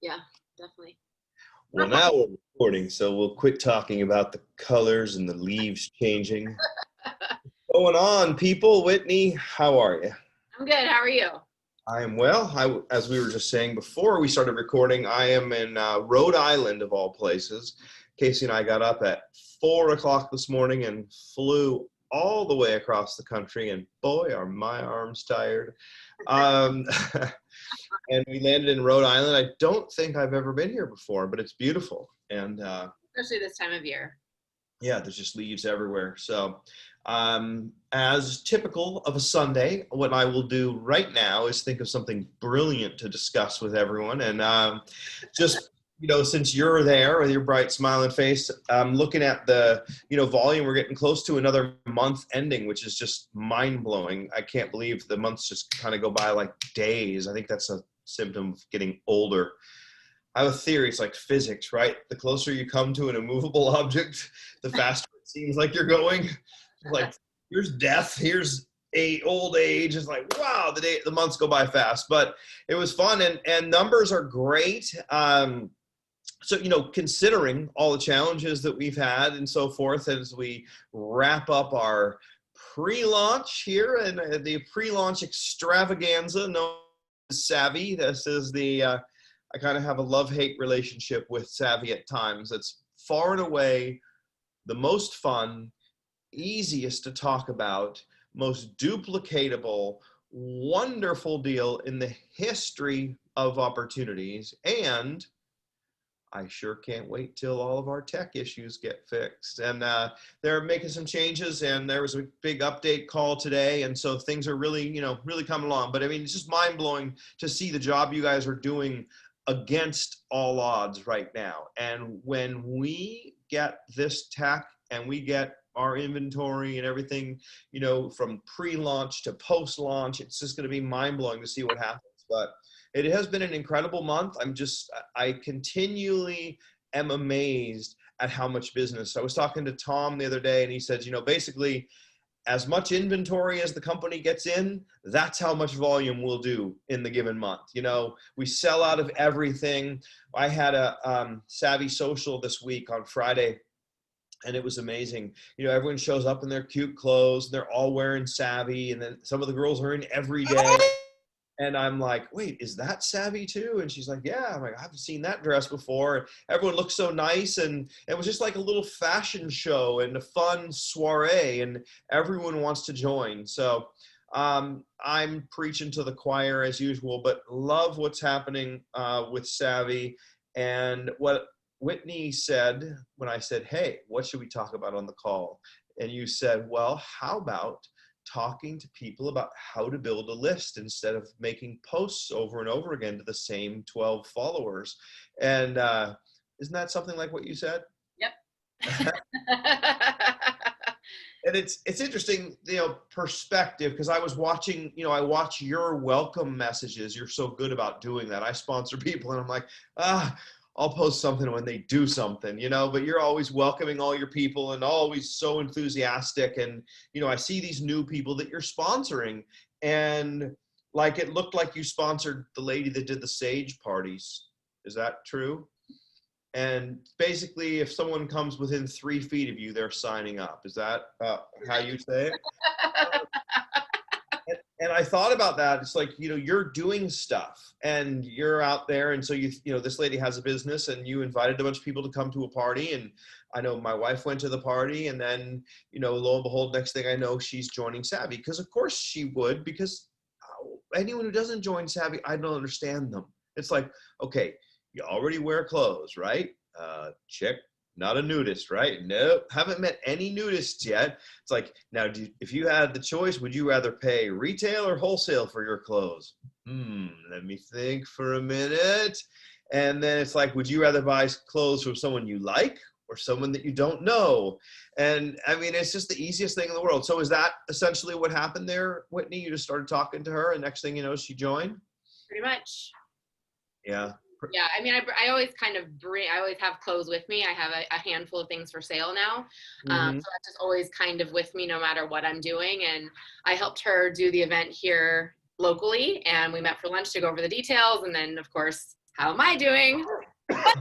Yeah, definitely. Well, now we're recording, so we'll quit talking about the colors and the leaves changing. Going on, people? Whitney, how are you? I'm good. How are you? I am well. As we were just saying before we started recording, I am in Rhode Island, of all places. Casey and I got up at 4 o'clock this morning and flew all the way across the country, and boy, are my arms tired. Um, and we landed in Rhode Island. I don't think I've ever been here before, but it's beautiful. And Especially this time of year. yeah, there's just leaves everywhere. So, as typical of a Sunday, what I will do right now is think of something brilliant to discuss with everyone. And just, since you're there with your bright smiling face, looking at the, volume, we're getting close to another month ending, which is just mind blowing. I can't believe the months just kind of go by like days. I think that's a symptom of getting older. I have a theory. It's like physics, right? The closer you come to an immovable object, the faster it seems like you're going. Like, here's death. Here's old age. It's like, wow, the months go by fast. But it was fun, and numbers are great. So, considering all the challenges that we've had and so forth, as we wrap up our pre-launch here and the pre-launch extravaganza known as Savvy. This is the I kind of have a love-hate relationship with Savvy at times. It's far and away the most fun, easiest to talk about, most duplicatable, wonderful deal in the history of opportunities. And I sure can't wait till all of our tech issues get fixed. And they're making some changes, and there was a big update call today. And so things are really, really coming along. But I mean, it's just mind blowing to see the job you guys are doing against all odds right now. And when we get this tech and we get our inventory and everything, from pre-launch to post-launch, it's just going to be mind blowing to see what happens. But it has been an incredible month. I continually am amazed at how much business. I was talking to Tom the other day, and he said, basically, as much inventory as the company gets in, that's how much volume we'll do in the given month. We sell out of everything. I had a Savvy Social this week on Friday, and it was amazing. Everyone shows up in their cute clothes, and they're all wearing Savvy, and then some of the girls are in every day. And I'm like, wait, is that Savvy too? And she's like, yeah. I'm like, I haven't seen that dress before. Everyone looks so nice. And it was just like a little fashion show and a fun soiree, and everyone wants to join. So I'm preaching to the choir as usual, but love what's happening with Savvy. And what Whitney said when I said, hey, what should we talk about on the call? And you said, well, how about talking to people about how to build a list instead of making posts over and over again to the same 12 followers. And isn't that something like what you said? Yep. And it's interesting, perspective, because I was watching, I watch your welcome messages. You're so good about doing that. I sponsor people, and I'm like, I'll post something when they do something, but you're always welcoming all your people and always so enthusiastic. And, I see these new people that you're sponsoring, and like, it looked like you sponsored the lady that did the Sage parties. Is that true? And basically, if someone comes within 3 feet of you, they're signing up. Is that how you say it? And I thought about that. It's like, you're doing stuff and you're out there. And so, this lady has a business, and you invited a bunch of people to come to a party. And I know my wife went to the party, and then, lo and behold, next thing I know, she's joining Savvy. Because of course she would, because anyone who doesn't join Savvy, I don't understand them. It's like, okay, you already wear clothes, right? Check. Not a nudist, right? Nope. Haven't met any nudists yet. It's like, now, if you had the choice, would you rather pay retail or wholesale for your clothes? Let me think for a minute. And then it's like, would you rather buy clothes from someone you like or someone that you don't know? And I mean, it's just the easiest thing in the world. So is that essentially what happened there, Whitney? You just started talking to her, and next thing you know, she joined? Pretty much. Yeah. Yeah, I mean, I always kind of I always have clothes with me. I have a handful of things for sale now. So that's just always kind of with me no matter what I'm doing. And I helped her do the event here locally, and we met for lunch to go over the details, and then, of course, how am I doing? Because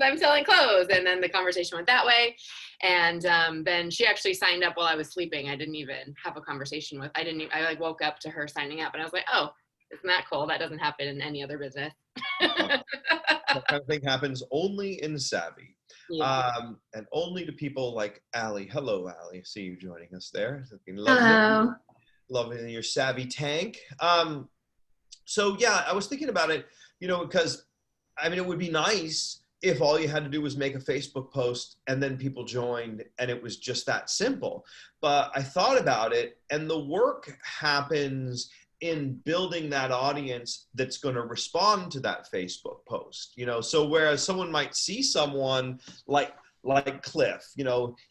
I'm selling clothes. And then the conversation went that way. And then she actually signed up while I was sleeping. I didn't even have a conversation with, I like woke up to her signing up and I was like, oh, isn't that cool? That doesn't happen in any other business. That kind of thing happens only in Savvy. Yeah. And only to people like Allie. Hello, Allie. See you joining us there. Hello. Loving your Savvy tank. So yeah, I was thinking about it, because I mean, it would be nice if all you had to do was make a Facebook post and then people joined and it was just that simple. But I thought about it, and the work happens in building that audience that's going to respond to that Facebook post. So whereas someone might see someone like Cliff,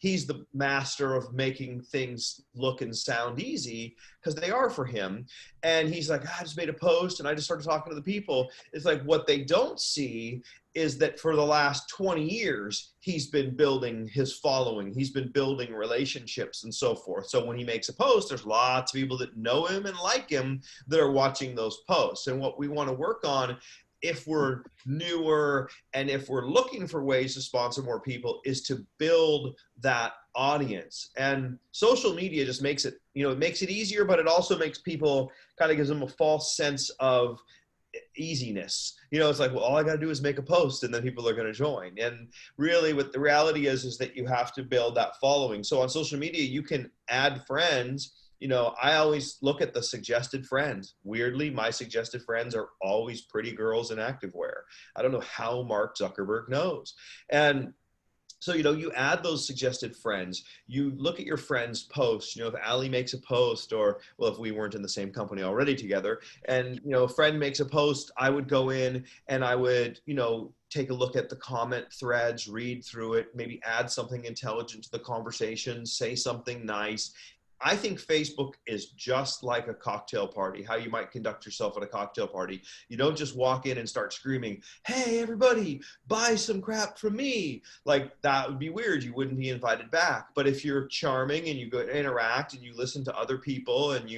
he's the master of making things look and sound easy, because they are for him. And he's like, I just made a post and I just started talking to the people. It's like, what they don't see is that for the last 20 years, he's been building his following. He's been building relationships and so forth. So when he makes a post, there's lots of people that know him and like him that are watching those posts. And what we want to work on, if we're newer and if we're looking for ways to sponsor more people, is to build that audience. And social media just makes it, it makes it easier, but it also makes people, kind of gives them a false sense of easiness. It's like, well, all I got to do is make a post and then people are going to join. And really what the reality is that you have to build that following. So on social media, you can add friends. I always look at the suggested friends. Weirdly, my suggested friends are always pretty girls in activewear. I don't know how Mark Zuckerberg knows. And so, you add those suggested friends, you look at your friends' posts, if Allie makes a post, or, well, if we weren't in the same company already together, and, a friend makes a post, I would go in and I would, take a look at the comment threads, read through it, maybe add something intelligent to the conversation, say something nice. I think Facebook is just like a cocktail party, how you might conduct yourself at a cocktail party. You don't just walk in and start screaming, hey, everybody, buy some crap from me. Like, that would be weird. You wouldn't be invited back. But if you're charming and you go interact and you listen to other people and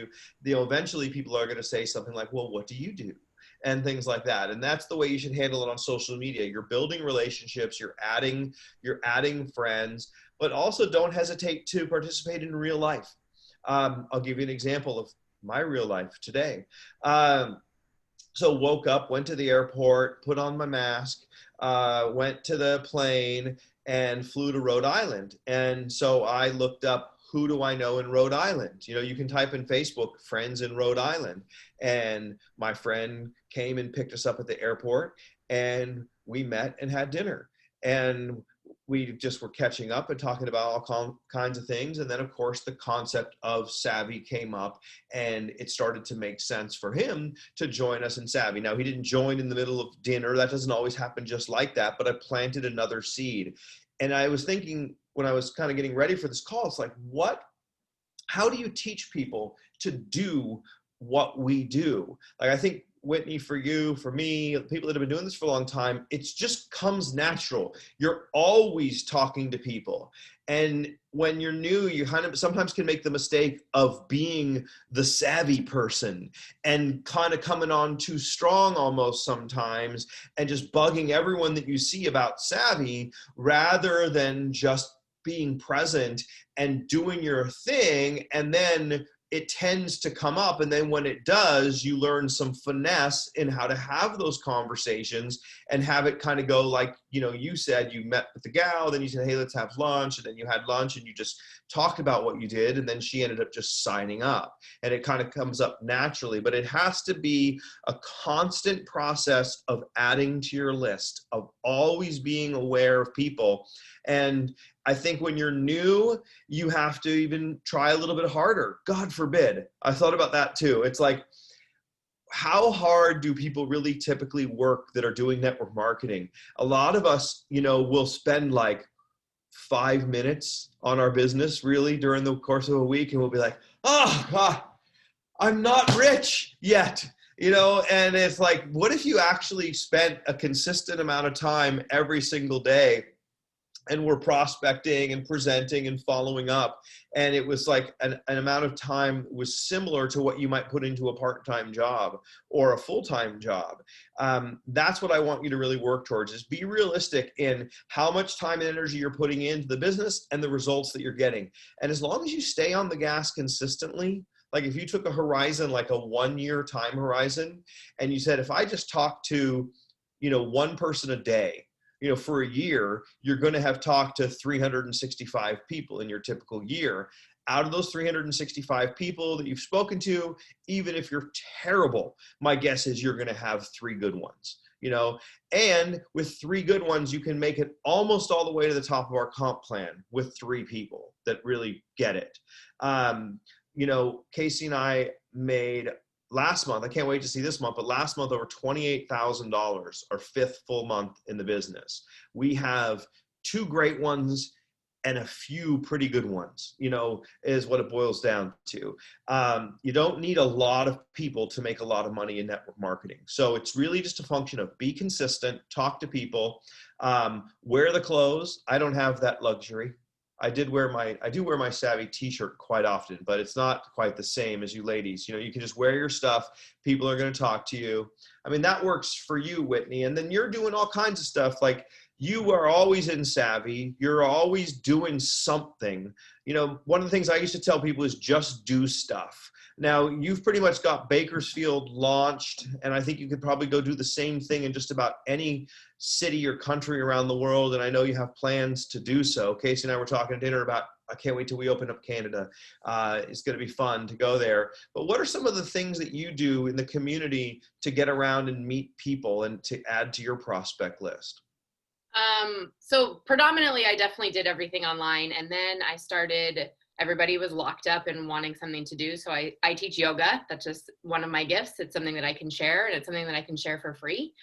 eventually people are going to say something like, well, what do you do? And things like that. And that's the way you should handle it on social media. You're building relationships, you're adding friends, but also don't hesitate to participate in real life. I'll give you an example of my real life today. So woke up, went to the airport, put on my mask, went to the plane and flew to Rhode Island. And so I looked up, who do I know in Rhode Island? You can type in Facebook, friends in Rhode Island. And my friend came and picked us up at the airport and we met and had dinner. And we just were catching up and talking about all kinds of things. And then, of course, the concept of Savvy came up and it started to make sense for him to join us in Savvy. Now, he didn't join in the middle of dinner. That doesn't always happen just like that, but I planted another seed. And I was thinking when I was kind of getting ready for this call, it's like, how do you teach people to do what we do? Like, I think Whitney, for you, for me, people that have been doing this for a long time, it just comes natural. You're always talking to people. And when you're new, you kind of sometimes can make the mistake of being the savvy person and kind of coming on too strong almost sometimes and just bugging everyone that you see about Savvy rather than just being present and doing your thing. And then it tends to come up. And then when it does, you learn some finesse in how to have those conversations and have it kind of go like, you said you met with the gal, then you said, hey, let's have lunch. And then you had lunch and you just talked about what you did. And then she ended up just signing up, and it kind of comes up naturally, but it has to be a constant process of adding to your list, of always being aware of people. And I think when you're new, you have to even try a little bit harder. God forbid. I thought about that too. It's like, how hard do people really typically work that are doing network marketing? A lot of us, will spend like 5 minutes on our business really during the course of a week. And we'll be like, oh, God, I'm not rich yet. And it's like, what if you actually spent a consistent amount of time every single day and we're prospecting and presenting and following up. And it was like an amount of time was similar to what you might put into a part-time job or a full-time job. That's what I want you to really work towards, is be realistic in how much time and energy you're putting into the business and the results that you're getting. And as long as you stay on the gas consistently, like if you took a horizon, like a 1-year time horizon, and you said, if I just talk to, one person a day, for a year, you're going to have talked to 365 people in your typical year. Out of those 365 people that you've spoken to, even if you're terrible, my guess is you're going to have 3 good ones, and with 3 good ones, you can make it almost all the way to the top of our comp plan with 3 people that really get it. Casey and I made last month, I can't wait to see this month, but last month over $28,000, our 5th full month in the business. We have 2 great ones and a few pretty good ones, is what it boils down to. You don't need a lot of people to make a lot of money in network marketing. So it's really just a function of be consistent, talk to people, wear the clothes. I don't have that luxury. I do wear my Savvy t-shirt quite often, but it's not quite the same as you ladies. You can just wear your stuff. People are going to talk to you. I mean, that works for you, Whitney. And then you're doing all kinds of stuff. Like, you are always in Savvy. You're always doing something. One of the things I used to tell people is just do stuff. Now, you've pretty much got Bakersfield launched, and I think you could probably go do the same thing in just about any city or country around the world, and I know you have plans to do so. Casey and I were talking at dinner about, I can't wait till we open up Canada. It's going to be fun to go there. But what are some of the things that you do in the community to get around and meet people and to add to your prospect list? So predominantly, I definitely did everything online, and then everybody was locked up and wanting something to do. So I teach yoga. That's just one of my gifts. It's something that I can share, and it's something that I can share for free.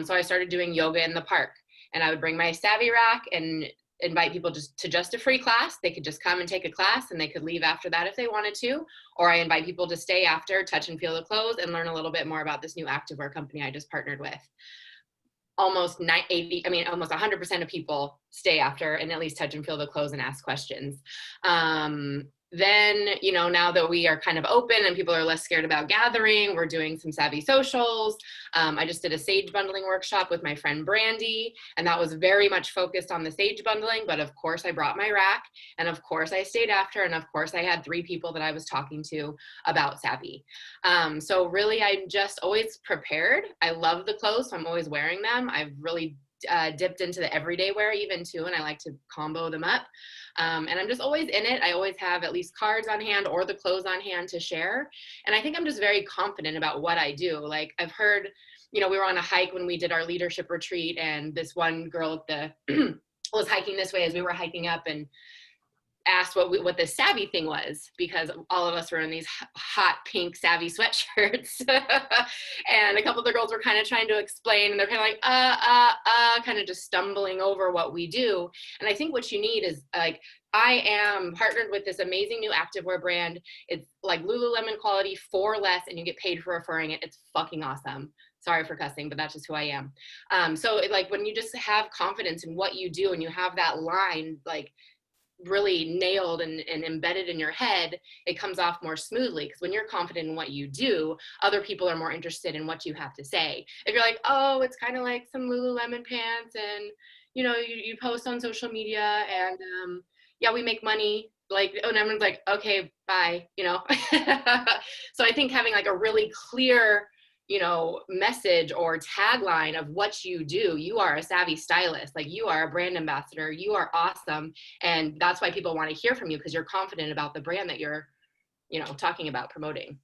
So I started doing yoga in the park, and I would bring my Savvy rack and invite people to a free class. They could just come and take a class, and they could leave after that if they wanted to. Or I invite people to stay after, touch and feel the clothes, and learn a little bit more about this new activewear company I just partnered with. Almost 100% of people stay after and at least touch and feel the clothes and ask questions. Then, now that we are kind of open and people are less scared about gathering, we're doing some Savvy socials. I just did a sage bundling workshop with my friend Brandy, and that was very much focused on the sage bundling. But of course I brought my rack, and of course I stayed after, and of course I had 3 people that I was talking to about Savvy. So really, I'm just always prepared. I love the clothes, so I'm always wearing them. I've really dipped into the everyday wear even too, and I like to combo them up. And I'm just always in it. I always have at least cards on hand or the clothes on hand to share. And I think I'm just very confident about what I do. Like, I've heard, we were on a hike when we did our leadership retreat, and this one girl at the was hiking this way as we were hiking up, and asked what the Savvy thing was, because all of us were in these hot pink Savvy sweatshirts. And a couple of the girls were kind of trying to explain, and they're kind of like, kind of just stumbling over what we do. And I think what you need is, like, I am partnered with this amazing new activewear brand. It's like Lululemon quality for less, and you get paid for referring it. It's fucking awesome. Sorry for cussing, but that's just who I am. So when you just have confidence in what you do, and you have that line, like, really nailed and embedded in your head, it comes off more smoothly. Because when you're confident in what you do, other people are more interested in what you have to say. If you're like, oh, it's kind of like some Lululemon pants, and you post on social media, and yeah, we make money, like, and everyone's like, okay, bye. So I think having like a really clear message or tagline of what you do. You are a Savvy stylist, like, you are a brand ambassador, you are awesome. And that's why people want to hear from you, because you're confident about the brand that you're, talking about promoting.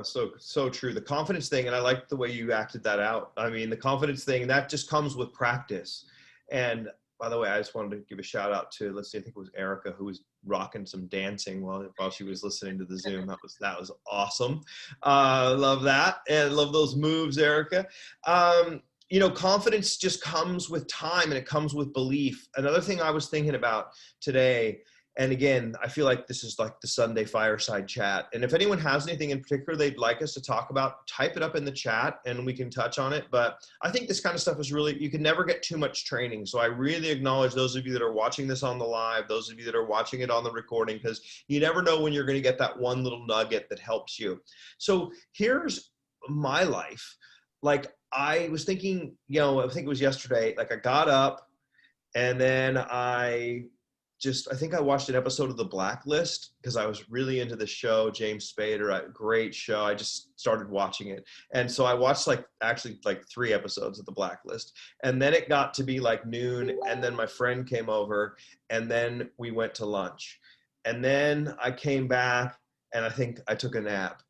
So true. The confidence thing. And I like the way you acted that out. I mean, the confidence thing, that just comes with practice. And by the way, I just wanted to give a shout out to, I think it was Erica, who was rocking some dancing while she was listening to the Zoom. That was awesome. Love that. And love those moves, Erica. Confidence just comes with time, and it comes with belief. Another thing I was thinking about today, And again, I feel like this is like the Sunday fireside chat. And if anyone has anything in particular they'd like us to talk about, type it up in the chat and we can touch on it. But I think this kind of stuff is really, you can never get too much training. So I really acknowledge those of you that are watching this on the live, those of you that are watching it on the recording, because you never know when you're going to get that one little nugget that helps you. So here's my life. Like I was thinking, you know, I think it was yesterday, like I got up and then I think I watched an episode of The Blacklist because I was really into the show, James Spader, a great show. I just started watching it. And so I watched like 3 episodes of The Blacklist. And then it got to be like noon. And then my friend came over and then we went to lunch. And then I came back and I think I took a nap.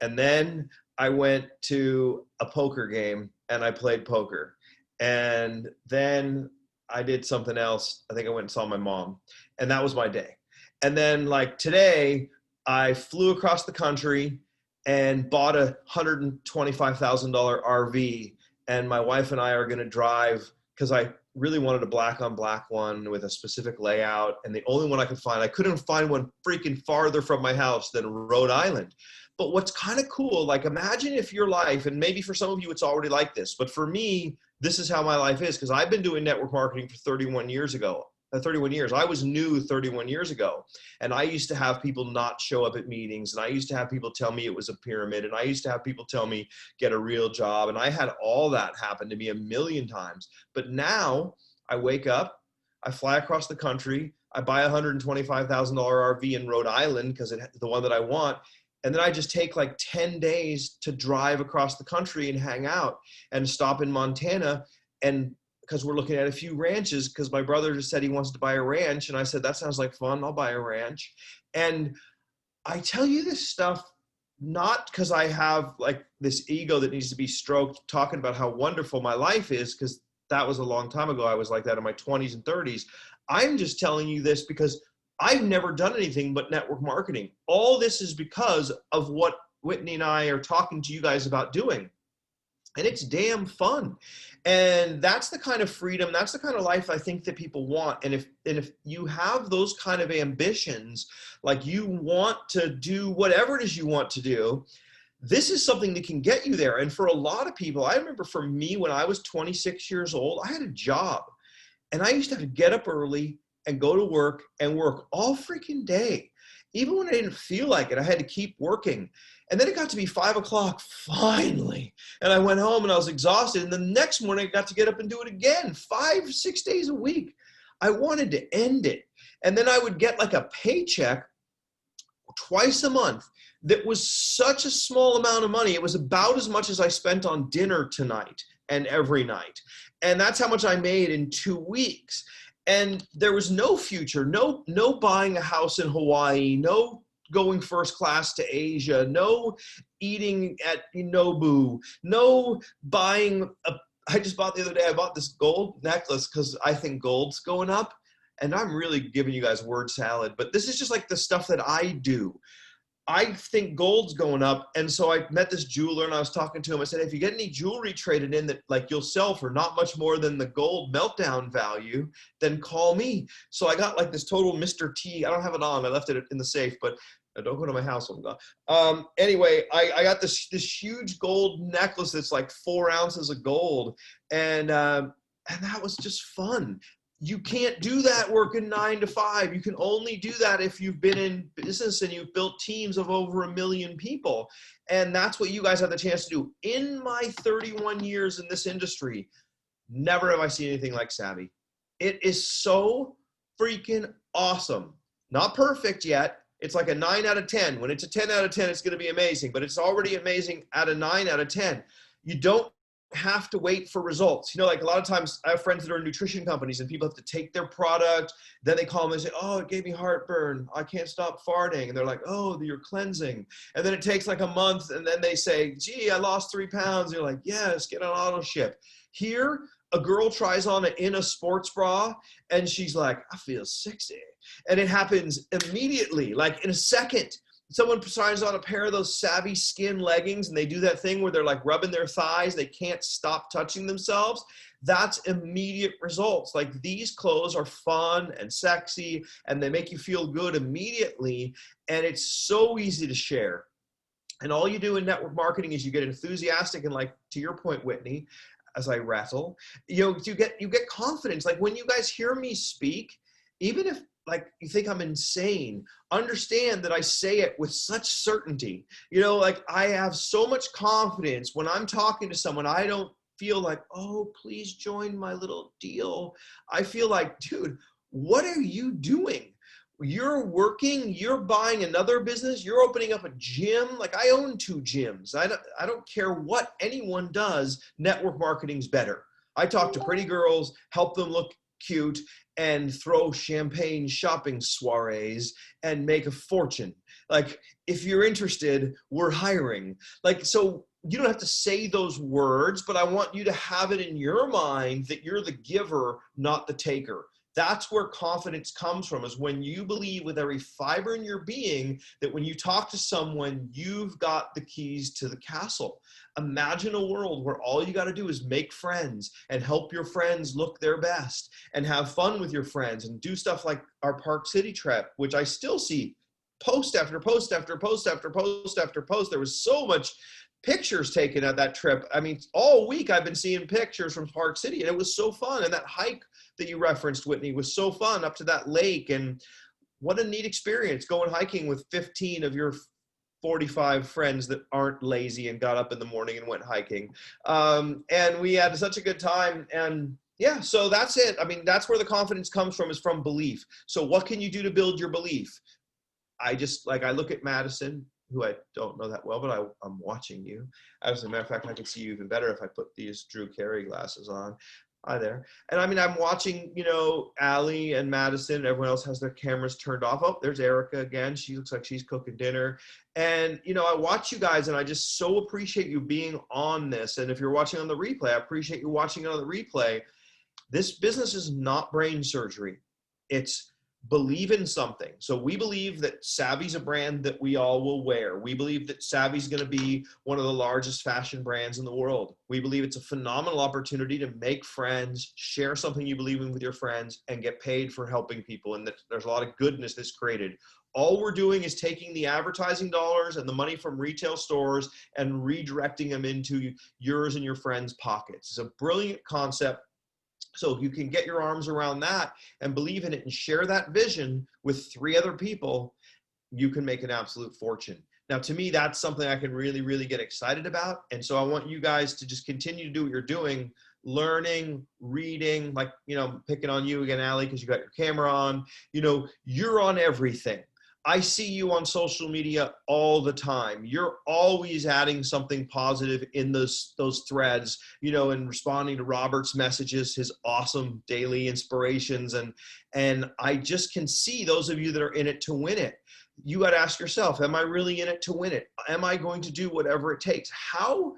And then I went to a poker game and I played poker. And then I did something else. I think I went and saw my mom, and that was my day. And then like today I flew across the country and bought a $125,000 RV, and my wife and I are going to drive because I really wanted a black on black one with a specific layout. And the only one I could find, I couldn't find one freaking farther from my house than Rhode Island. But what's kind of cool, like imagine if your life, and maybe for some of you it's already like this, but for me, this is how my life is, because I've been doing network marketing for 31 years. I was new 31 years ago. And I used to have people not show up at meetings. And I used to have people tell me it was a pyramid. And I used to have people tell me get a real job. And I had all that happen to me a million times. But now I wake up, I fly across the country, I buy a $125,000 RV in Rhode Island because it's the one that I want. And then I just take like 10 days to drive across the country and hang out and stop in Montana. And because we're looking at a few ranches, because my brother just said he wants to buy a ranch. And I said, that sounds like fun. I'll buy a ranch. And I tell you this stuff, not because I have like this ego that needs to be stroked talking about how wonderful my life is, because that was a long time ago. I was like that in my 20s and 30s. I'm just telling you this because I've never done anything but network marketing. All this is because of what Whitney and I are talking to you guys about doing. And it's damn fun. And that's the kind of freedom, that's the kind of life I think that people want. And if you have those kind of ambitions, like you want to do whatever it is you want to do, this is something that can get you there. And for a lot of people, I remember for me, when I was 26 years old, I had a job. And I used to have to get up early and go to work and work all freaking day. Even when I didn't feel like it, I had to keep working. And then it got to be 5 o'clock finally. And I went home and I was exhausted. And the next morning I got to get up and do it again, 5-6 days a week. I wanted to end it. And then I would get like a paycheck twice a month that was such a small amount of money. It was about as much as I spent on dinner tonight and every night. And that's how much I made in 2 weeks. And there was no future, no buying a house in Hawaii, no going first class to Asia, no eating at Nobu, no buying I just bought the other day, I bought this gold necklace because I think gold's going up. And I'm really giving you guys word salad, but this is just like the stuff that I do. I think gold's going up. And so I met this jeweler and I was talking to him. I said, if you get any jewelry traded in that like you'll sell for not much more than the gold meltdown value, then call me. So I got like this total Mr. T. I don't have it on. I left it in the safe, but don't go to my house when I'm gone. Anyway, I got this huge gold necklace that's like 4 ounces of gold. And that was just fun. You can't do that working 9 to 5. You can only do that if you've been in business and you've built teams of over 1 million people. And that's what you guys have the chance to do. In my 31 years in this industry, never have I seen anything like Savvy. It is so freaking awesome. Not perfect yet. It's like a 9 out of 10. When it's a 10 out of 10, it's going to be amazing. But it's already amazing at a 9 out of 10. You don't have to wait for results. You know, like a lot of times I have friends that are in nutrition companies and people have to take their product, then they call them and say, oh, it gave me heartburn, I can't stop farting. And they're like, oh, you're cleansing. And then it takes like a month and then they say, gee, I lost 3 pounds. You're like, yes, get on auto ship. Here, a girl tries on in a sports bra and she's like, I feel sexy. And it happens immediately, like in a second. someone signs on a pair of those Savvy Skin leggings and they do that thing where they're like rubbing their thighs, they can't stop touching themselves. That's immediate results. Like, these clothes are fun and sexy and they make you feel good immediately. And it's so easy to share. And all you do in network marketing is you get enthusiastic, and, like, to your point, Whitney, as I rattle, you get confidence. Like, when you guys hear me speak, even if, like, you think I'm insane, understand that I say it with such certainty. Like, I have so much confidence when I'm talking to someone. I don't feel like, oh, please join my little deal. I feel like, dude, what are you doing? You're working, you're buying another business, you're opening up a gym. Like, I own 2 gyms. I don't care what anyone does. Network marketing's better. I talk to pretty girls, help them look cute, and throw champagne shopping soirees and make a fortune. Like, if you're interested, we're hiring. Like, so you don't have to say those words, but I want you to have it in your mind that you're the giver, not the taker. That's where confidence comes from, is when you believe with every fiber in your being that when you talk to someone, you've got the keys to the castle. Imagine a world where all you got to do is make friends and help your friends look their best and have fun with your friends and do stuff like our Park City trip, which I still see post after post after post after post after post. There was so much pictures taken at that trip. I mean, all week I've been seeing pictures from Park City, and it was so fun. And that hike that you referenced, Whitney, was so fun up to that lake. And what a neat experience going hiking with 15 of your 45 friends that aren't lazy and got up in the morning and went hiking. And we had such a good time. And yeah, so that's it. I mean, that's where the confidence comes from, is from belief. So what can you do to build your belief? I look at Madison, who I don't know that well, but I'm watching you. As a matter of fact, I can see you even better if I put these Drew Carey glasses on. Hi there. And I mean, I'm watching, Allie and Madison. Everyone else has their cameras turned off. Oh, there's Erica again. She looks like she's cooking dinner. And, I watch you guys, and I just so appreciate you being on this. And if you're watching on the replay, I appreciate you watching on the replay. This business is not brain surgery. It's believe in something. So we believe that Savvy's a brand that we all will wear. We believe that Savvy's going to be one of the largest fashion brands in the world. We believe it's a phenomenal opportunity to make friends, share something you believe in with your friends, and get paid for helping people. And that there's a lot of goodness that's created. All we're doing is taking the advertising dollars and the money from retail stores and redirecting them into yours and your friends' pockets. It's a brilliant concept. So if you can get your arms around that and believe in it and share that vision with 3 other people, you can make an absolute fortune. Now, to me, that's something I can really, really get excited about. And so I want you guys to just continue to do what you're doing, learning, reading, like, picking on you again, Allie, because you got your camera on. You're on everything. I see you on social media all the time. You're always adding something positive in those threads, and responding to Robert's messages, his awesome daily inspirations. And I just can see those of you that are in it to win it. You got to ask yourself, am I really in it to win it? Am I going to do whatever it takes? How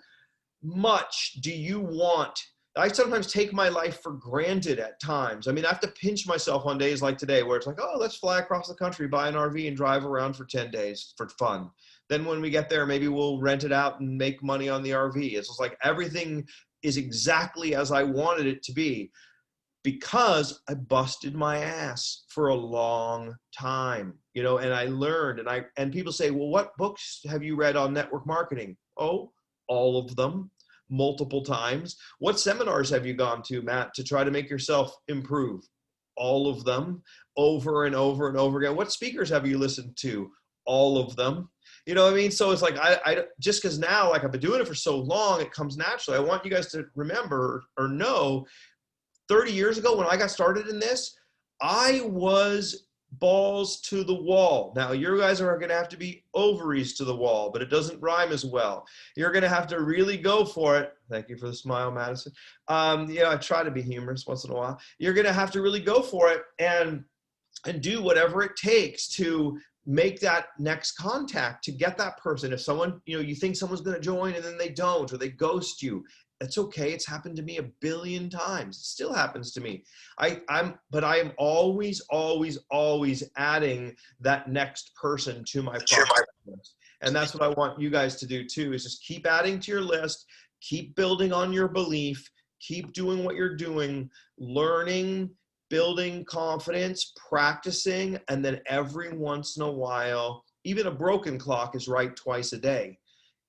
much do you want? I sometimes take my life for granted at times. I mean, I have to pinch myself on days like today where it's like, oh, let's fly across the country, buy an RV and drive around for 10 days for fun. Then when we get there, maybe we'll rent it out and make money on the RV. It's just like everything is exactly as I wanted it to be because I busted my ass for a long time, and I learned, and people say, well, what books have you read on network marketing? Oh, all of them. Multiple times. What seminars have you gone to, Matt, to try to make yourself improve? All of them, over and over and over again. What speakers have you listened to? All of them. You know what I mean? So it's like, I just because now, like, I've been doing it for so long, it comes naturally. I want you guys to remember or know 30 years ago when I got started in this, I was balls to the wall. Now, you guys are going to have to be ovaries to the wall, but it doesn't rhyme as well. You're going to have to really go for it. Thank you for the smile, Madison. I try to be humorous once in a while. You're going to have to really go for it and do whatever it takes to make that next contact, to get that person. If someone, you think someone's going to join and then they don't, or they ghost you, that's okay. It's happened to me a billion times. It still happens to me. But I am always, always, always adding that next person to my process. And that's what I want you guys to do too, is just keep adding to your list, keep building on your belief, keep doing what you're doing, learning, building confidence, practicing, and then every once in a while, even a broken clock is right twice a day.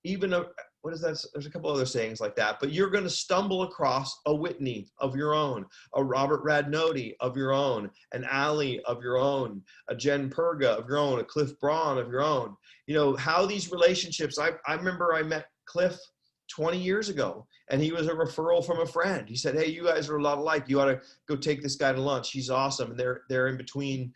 Even a, what is that? There's a couple other sayings like that, but you're going to stumble across a Whitney of your own, a Robert Radnoti of your own, an Ali of your own, a Jen Perga of your own, a Cliff Braun of your own. You know, how these relationships, I remember I met Cliff 20 years ago, and he was a referral from a friend. He said, hey, you guys are a lot alike. You ought to go take this guy to lunch. He's awesome. And they're in between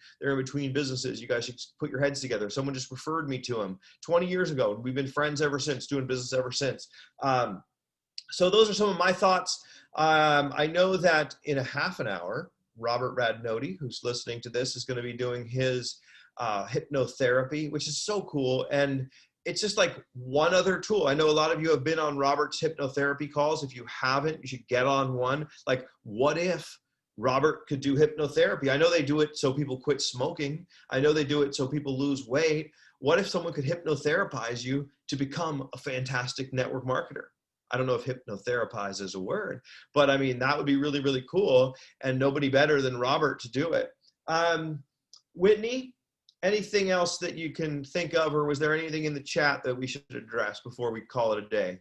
businesses. You guys should put your heads together. Someone just referred me to him 20 years ago. We've been friends ever since, doing business ever since. So those are some of my thoughts. I know that in a half an hour, Robert Radnoti, who's listening to this, is going to be doing his hypnotherapy, which is so cool. And it's just like one other tool. I know a lot of you have been on Robert's hypnotherapy calls. If you haven't, you should get on one. Like, what if Robert could do hypnotherapy? I know they do it so people quit smoking. I know they do it so people lose weight. What if someone could hypnotherapize you to become a fantastic network marketer? I don't know if hypnotherapize is a word, but I mean, that would be really, really cool. And nobody better than Robert to do it. Whitney, anything else that you can think of, or was there anything in the chat that we should address before we call it a day?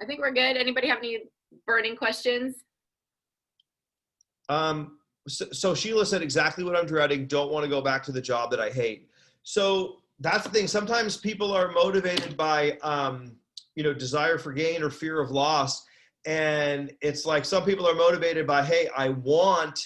I think we're good. Anybody have any burning questions? So Sheila said exactly what I'm dreading. Don't want to go back to the job that I hate. So that's the thing. Sometimes people are motivated by, desire for gain or fear of loss. And it's like, some people are motivated by, hey, I want,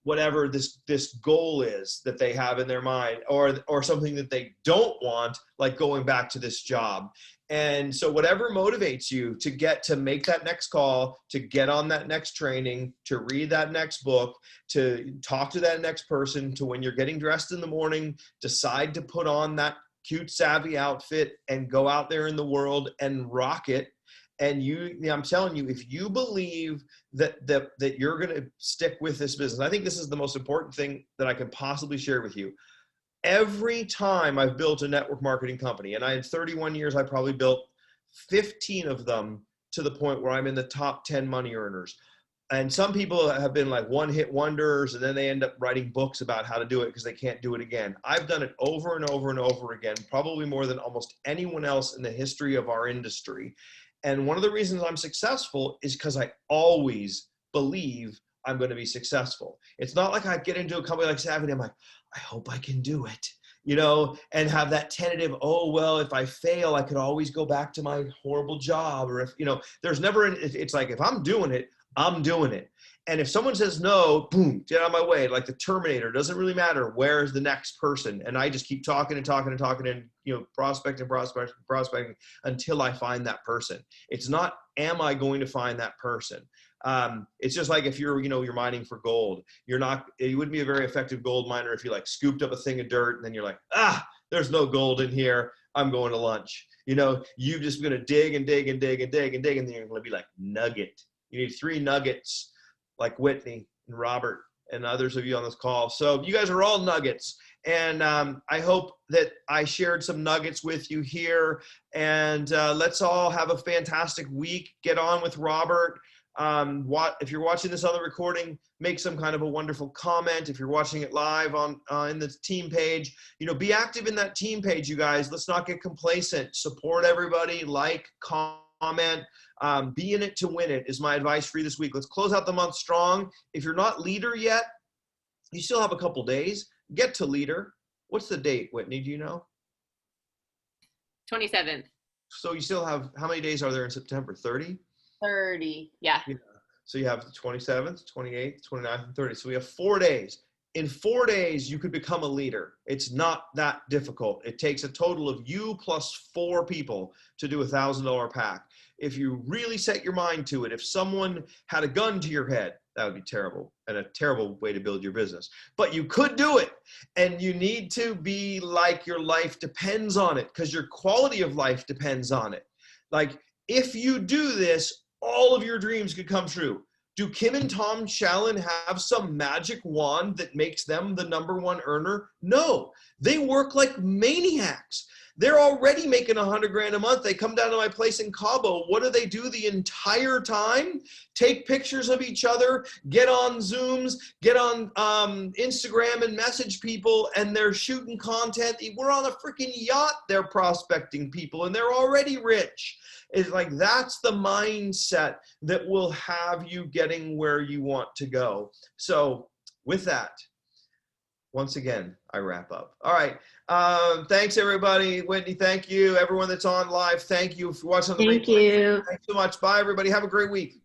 whatever this goal is that they have in their mind, or something that they don't want, like going back to this job. And so whatever motivates you to make that next call, to get on that next training, to read that next book, to talk to that next person, to when you're getting dressed in the morning, decide to put on that cute, savvy outfit and go out there in the world and rock it. And I'm telling you, if you believe that you're going to stick with this business, I think this is the most important thing that I can possibly share with you. Every time I've built a network marketing company, and I had 31 years, I probably built 15 of them to the point where I'm in the top 10 money earners. And some people have been like one-hit wonders, and then they end up writing books about how to do it because they can't do it again. I've done it over and over and over again, probably more than almost anyone else in the history of our industry. And one of the reasons I'm successful is because I always believe I'm going to be successful. It's not like I get into a company like Savvy and I'm like, I hope I can do it, and have that tentative, oh, well, if I fail, I could always go back to my horrible job. Or if, there's never, it's like, if I'm doing it, I'm doing it. And if someone says no, boom, get out of my way. Like the Terminator, doesn't really matter. Where's the next person? And I just keep talking and talking and talking and, prospecting until I find that person. It's not, am I going to find that person? It's just like if you're mining for gold, you wouldn't be a very effective gold miner if you like scooped up a thing of dirt and then you're like, there's no gold in here. I'm going to lunch. You're just going to dig and dig and dig and dig and dig. And then you're going to be like nugget. You need 3 nuggets like Whitney and Robert and others of you on this call. So you guys are all nuggets. And I hope that I shared some nuggets with you here. And let's all have a fantastic week. Get on with Robert. If you're watching this on the recording, make some kind of a wonderful comment. If you're watching it live on in the team page, be active in that team page, you guys. Let's not get complacent. Support everybody. Like, comment. Be in it to win it is my advice for you this week. Let's close out the month strong. If you're not leader yet, you still have a couple days. Get to leader. What's the date, Whitney? Do you know? 27th. So you still have, how many days are there in September? 30? 30. Yeah. So you have the 27th, 28th, 29th, and 30th. So we have 4 days. In 4 days, you could become a leader. It's not that difficult. It takes a total of you plus 4 people to do $1,000 pack. If you really set your mind to it, if someone had a gun to your head, that would be terrible and a terrible way to build your business. But you could do it. And you need to be like your life depends on it, because your quality of life depends on it. Like, if you do this, all of your dreams could come true. Do Kim and Tom Shallon have some magic wand that makes them the #1 earner? No, they work like maniacs. They're already making $100,000 a month. They come down to my place in Cabo. What do they do the entire time? Take pictures of each other, get on Zooms, get on Instagram and message people, and they're shooting content. We're on a freaking yacht. They're prospecting people, and they're already rich. It's like, that's the mindset that will have you getting where you want to go. So with that, once again, I wrap up. All right. Thanks, everybody. Whitney, thank you. Everyone that's on live, thank you for watching. Thank you. Thanks so much. Bye, everybody. Have a great week.